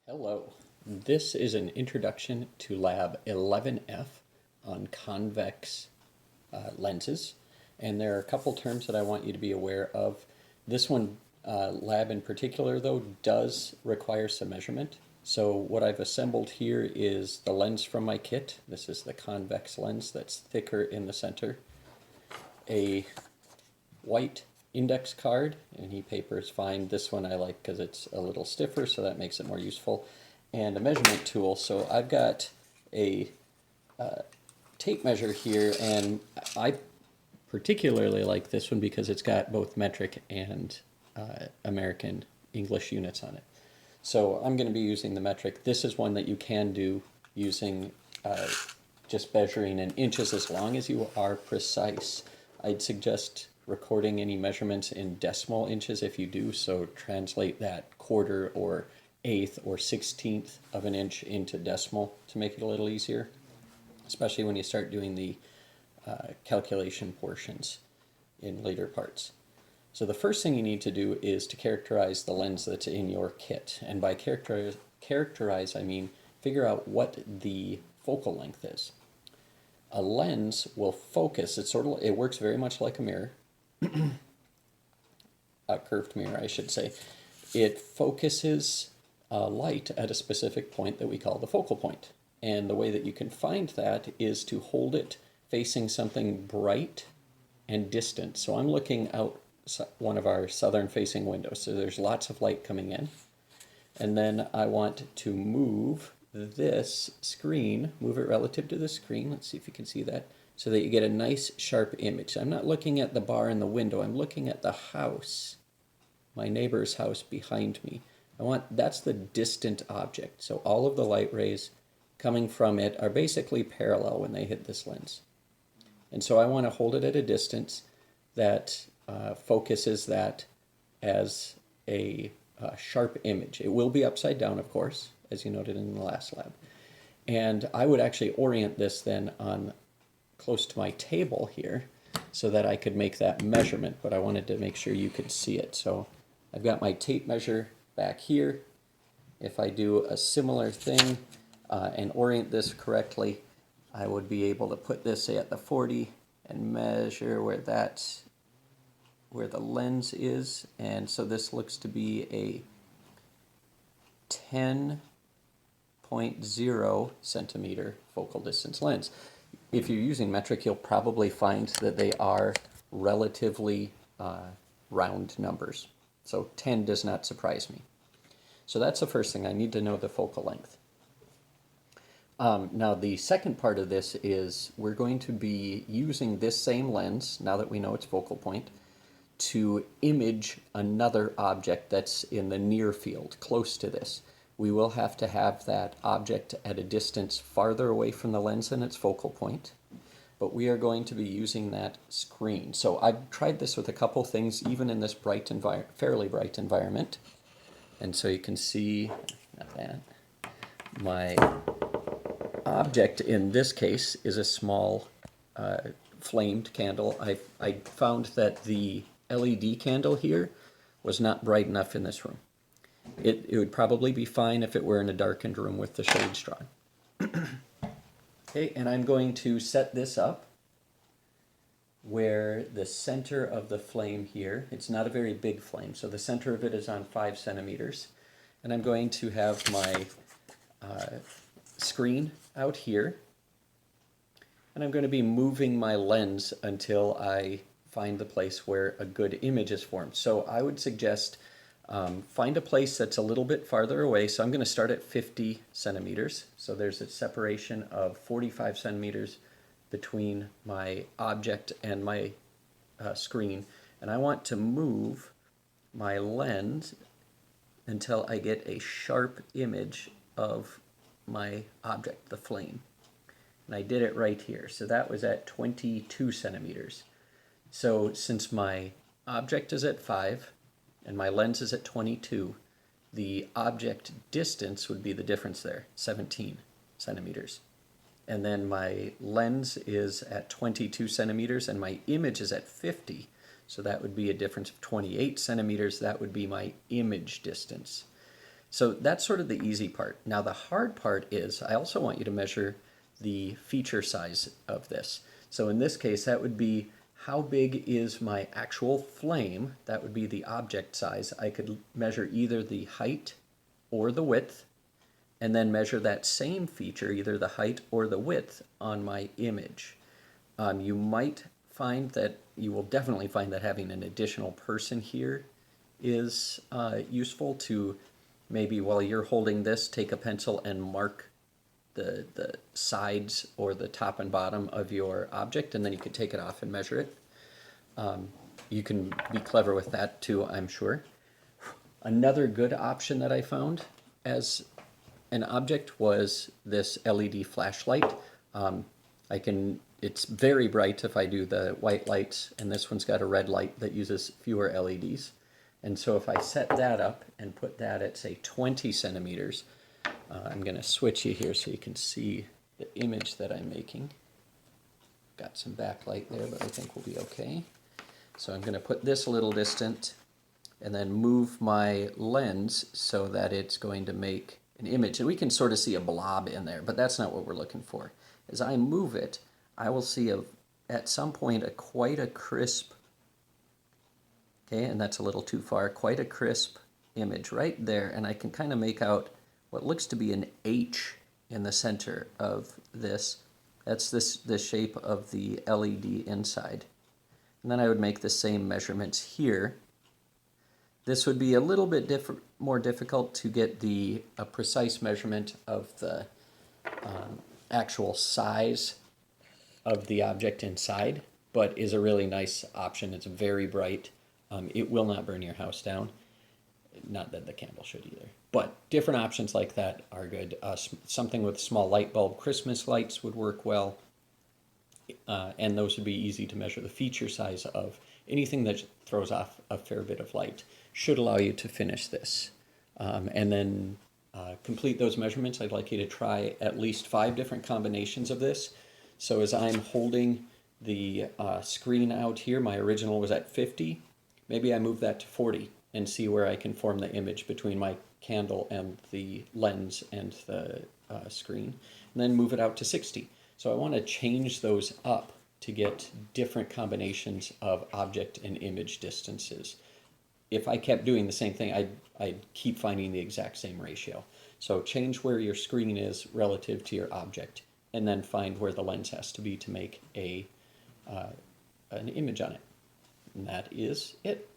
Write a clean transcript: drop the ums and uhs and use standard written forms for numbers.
Hello. This is an introduction to Lab 11F on convex lenses. And there are a couple terms that I want you to be aware of. This one, lab in particular, though, does require some measurement. So what I've assembled here is the lens from my kit. This is the convex lens that's thicker in the center. A white index card. Any paper is fine. This one I like because it's a little stiffer, so that makes it more useful. And a measurement tool. So I've got a tape measure here, and I particularly like this one because it's got both metric and American English units on it. So I'm going to be using the metric. This is one that you can do using just measuring in inches as long as you are precise. I'd suggest recording any measurements in decimal inches if you do, so translate that quarter or eighth or 16th of an inch into decimal to make it a little easier, especially when you start doing the calculation portions in later parts. So the first thing you need to do is to characterize the lens that's in your kit. And by characterize, I mean figure out what the focal length is. A lens will focus, it works very much like a mirror, a curved mirror, I should say. It focuses light at a specific point that we call the focal point. And the way that you can find that is to hold it facing something bright and distant. So I'm looking out one of our southern facing windows, so there's lots of light coming in. And then I want to move this screen, move it relative to the screen. Let's see if you can see that, so that you get a nice sharp image. I'm not looking at the bar in the window, I'm looking at the house, my neighbor's house behind me. That's the distant object. So all of the light rays coming from it are basically parallel when they hit this lens. And so I want to hold it at a distance that focuses that as a sharp image. It will be upside down, of course, as you noted in the last lab. And I would actually orient this then on close to my table here so that I could make that measurement, but I wanted to make sure you could see it. So I've got my tape measure back here. If I do a similar thing and orient this correctly, I would be able to put this, say, at the 40 and measure where the lens is. And so this looks to be a 10.0 centimeter focal distance lens. If you're using metric, you'll probably find that they are relatively round numbers. So 10 does not surprise me. So that's the first thing. I need to know the focal length. Now the second part of this is we're going to be using this same lens, now that we know its focal point, to image another object that's in the near field, close to this. We will have to have that object at a distance farther away from the lens than its focal point, but we are going to be using that screen. So I've tried this with a couple things, even in this fairly bright environment. And so you can see, not that, my object in this case is a small flamed candle. I found that the LED candle here was not bright enough in this room. It would probably be fine if it were in a darkened room with the shades drawn. Okay, and I'm going to set this up where the center of the flame here, it's not a very big flame, so the center of it is on 5 centimeters. And I'm going to have my screen out here. And I'm going to be moving my lens until I find the place where a good image is formed. So I would suggest find a place that's a little bit farther away. So I'm going to start at 50 centimeters. So there's a separation of 45 centimeters between my object and my screen. And I want to move my lens until I get a sharp image of my object, the flame. And I did it right here. So that was at 22 centimeters. So since my object is at 5 and my lens is at 22, the object distance would be the difference there, 17 centimeters. And then my lens is at 22 centimeters and my image is at 50. So that would be a difference of 28 centimeters. That would be my image distance. So that's sort of the easy part. Now the hard part is I also want you to measure the feature size of this. So in this case, that would be how big is my actual flame? That would be the object size. I could measure either the height or the width, and then measure that same feature, either the height or the width, on my image. You might find that, you will definitely find that having an additional person here is useful to maybe while you're holding this, take a pencil and mark the sides or the top and bottom of your object, and then you could take it off and measure it. You can be clever with that too, I'm sure. Another good option that I found as an object was this LED flashlight. It's very bright if I do the white lights, and this one's got a red light that uses fewer LEDs. And so if I set that up and put that at, say, 20 centimeters, I'm going to switch you here so you can see the image that I'm making. Got some backlight there, but I think we'll be okay. So I'm going to put this a little distant and then move my lens so that it's going to make an image. And we can sort of see a blob in there, but that's not what we're looking for. As I move it, I will see at some point quite a crisp, okay, and that's a little too far, quite a crisp image right there, and I can kind of make out what looks to be an H in the center of this. That's the shape of the LED inside. And then I would make the same measurements here. This would be a little bit more difficult to get a precise measurement of the actual size of the object inside, but is a really nice option. It's very bright. It will not burn your house down. Not that the candle should either. But different options like that are good. Something with small light bulb Christmas lights would work well. And those would be easy to measure. The feature size of anything that throws off a fair bit of light should allow you to finish this. And then complete those measurements. I'd like you to try at least 5 different combinations of this. So as I'm holding the screen out here, my original was at 50. Maybe I move that to 40 and see where I can form the image between my candle and the lens and the screen. And then move it out to 60. So I want to change those up to get different combinations of object and image distances. If I kept doing the same thing, I'd keep finding the exact same ratio. So change where your screen is relative to your object, and then find where the lens has to be to make an image on it. And that is it.